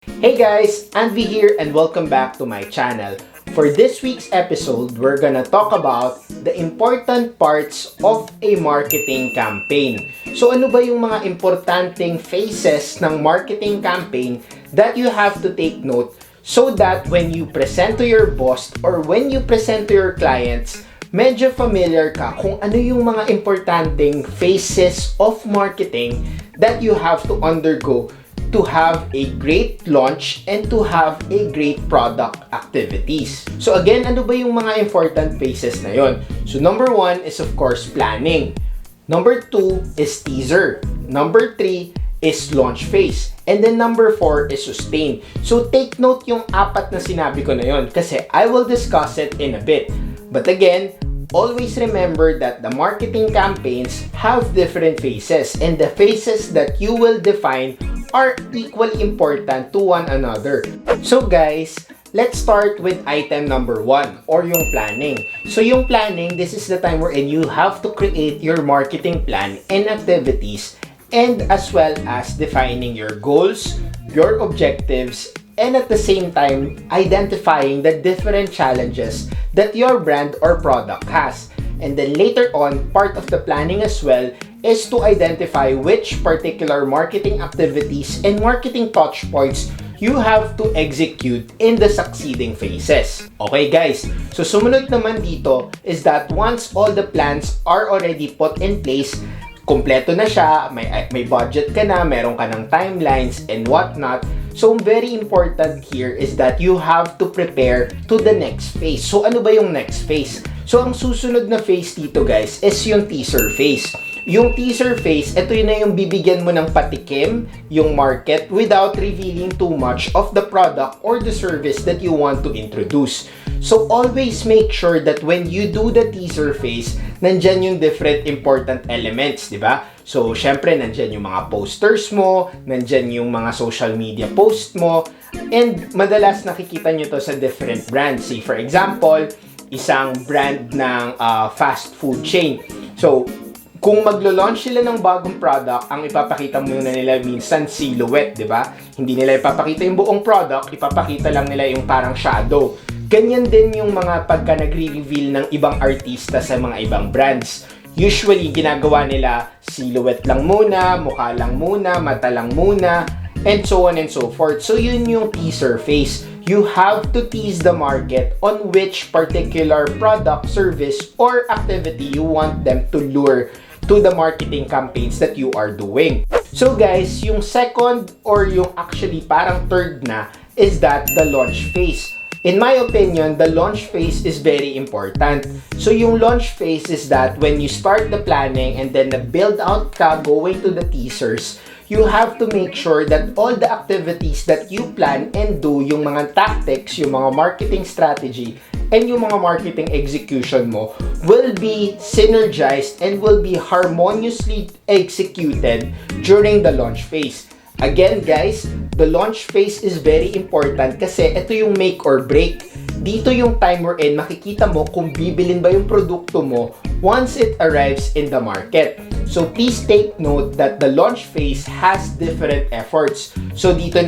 Hey guys, Anvey here and welcome back to my channel. For this week's episode, we're gonna talk about the important parts of a marketing campaign. So ano ba yung mga importanteng phases ng marketing campaign that you have to take note so that when you present to your boss or when you present to your clients, medyo familiar ka kung ano yung mga importanteng phases of marketing that you have to undergo to have a great launch and to have a great product activities. So again, ano ba yung mga important phases na yon? So number 1 is of course planning. Number 2 is teaser. Number 3 is launch phase. And then number 4 is sustain. So take note yung apat na sinabi ko na yon kasi I will discuss it in a bit. But again, always remember that the marketing campaigns have different phases and the phases that you will define are equally important to one another. So guys, let's start with item number 1 or yung planning. So yung planning, this is the time wherein you have to create your marketing plan and activities and as well as defining your goals, your objectives, and at the same time, identifying the different challenges that your brand or product has. And then later on, part of the planning as well is to identify which particular marketing activities and marketing touch points you have to execute in the succeeding phases. Okay guys, so sumunod naman dito is that once all the plans are already put in place, kompleto na siya, may budget ka na, meron ka ng timelines and whatnot. So, very important here is that you have to prepare to the next phase. So, ano ba yung next phase? So, ang susunod na phase dito guys is yung teaser phase. Yung teaser phase, ito yun na yung bibigyan mo ng patikim yung market without revealing too much of the product or the service that you want to introduce. So, always make sure that when you do the teaser phase, nandyan yung different important elements, di ba? So, syempre, nandyan yung mga posters mo, nandyan yung mga social media post mo, and madalas nakikita nyo to sa different brands. Say, for example, isang brand ng fast food chain. So, kung maglo-launch sila ng bagong product, ang ipapakita muna nila minsan silhouette, di ba? Hindi nila ipapakita yung buong product, ipapakita lang nila yung parang shadow. Ganyan din yung mga pagka nagre-reveal ng ibang artista sa mga ibang brands. Usually, ginagawa nila silhouette lang muna, mukha lang muna, mata lang muna, and so on and so forth. So, yun yung teaser phase. You have to tease the market on which particular product, service, or activity you want them to lure to the marketing campaigns that you are doing. So guys, yung second or yung actually parang third na is that the launch phase. In my opinion, the launch phase is very important. So yung launch phase is that when you start the planning and then the build out ka going to the teasers, you have to make sure that all the activities that you plan and do, yung mga tactics, yung mga marketing strategy, and yung mga marketing execution mo will be synergized and will be harmoniously executed during the launch phase. Again guys, the launch phase is very important kasi ito yung make or break. Dito yung time wherein makikita mo kung bibilin ba yung produkto mo once it arrives in the market. So please take note that the launch phase has different efforts. So dito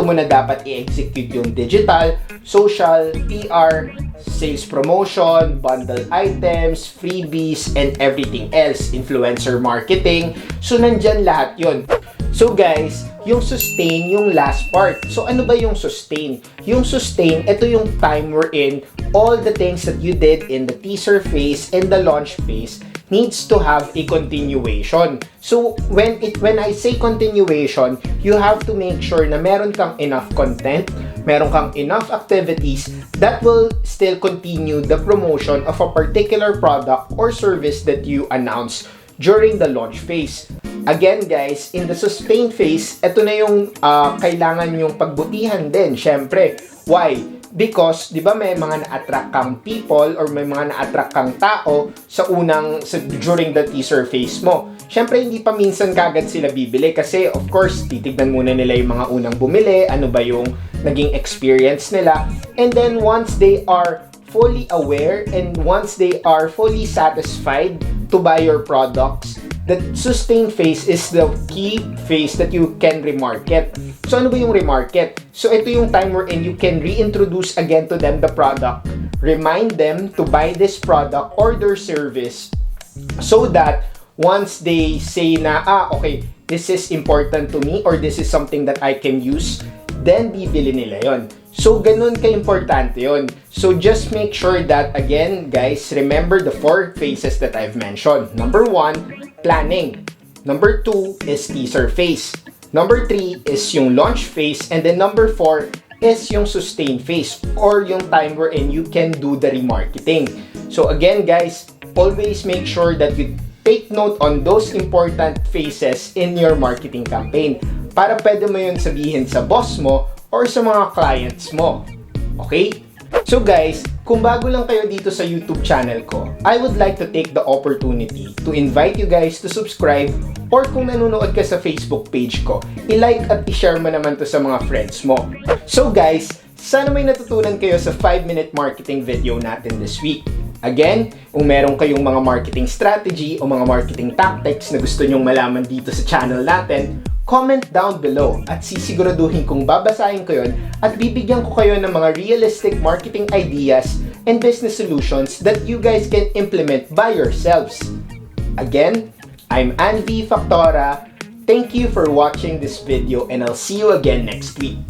mo na dapat i-execute yung digital, social, PR, sales promotion, bundle items, freebies, and everything else, influencer marketing. So nandyan lahat yun. So guys, yung sustain, yung last part. So ano ba yung sustain? Yung sustain, ito yung time wherein all the things that you did in the teaser phase and the launch phase needs to have a continuation. So when I say continuation, you have to make sure na meron kang enough content, meron kang enough activities that will still continue the promotion of a particular product or service that you announce during the launch phase. Again guys, in the sustain phase, ito na yung kailangan yung pagbutihan din, syempre. Why? Because, di ba may mga na-attract kang people or may mga na-attract kang tao during the teaser phase mo. Syempre, hindi pa minsan kagad sila bibili kasi of course, titignan muna nila yung mga unang bumili, ano ba yung naging experience nila. And then once they are fully aware and once they are fully satisfied to buy your products, the sustain phase is the key phase that you can remarket. So ano ba yung remarket? So ito yung time wherein you can reintroduce again to them the product, remind them to buy this product or their service, so that once they say na, okay, this is important to me or this is something that I can use, then bibili nila yon. So, ganun ka-importante yun. So, just make sure that, again, guys, remember the 4 phases that I've mentioned. Number 1, planning. Number 2 is teaser phase. Number 3 is yung launch phase. And then number 4 is yung sustain phase, or yung time wherein you can do the remarketing. So, again, guys, always make sure that you take note on those important phases in your marketing campaign para pwede mo yun sabihin sa boss mo or sa mga clients mo. Okay? So guys, kung bago lang kayo dito sa YouTube channel ko, I would like to take the opportunity to invite you guys to subscribe, or kung nanonood ka sa Facebook page ko, i-like at i-share mo naman to sa mga friends mo. So guys, sana may natutunan kayo sa 5-minute marketing video natin this week. Again, kung meron kayong mga marketing strategy o mga marketing tactics na gusto nyong malaman dito sa channel natin, comment down below at sisiguraduhin kong babasahin ko yun at bibigyan ko kayo ng mga realistic marketing ideas and business solutions that you guys can implement by yourselves. Again, I'm Anvey Factora. Thank you for watching this video and I'll see you again next week.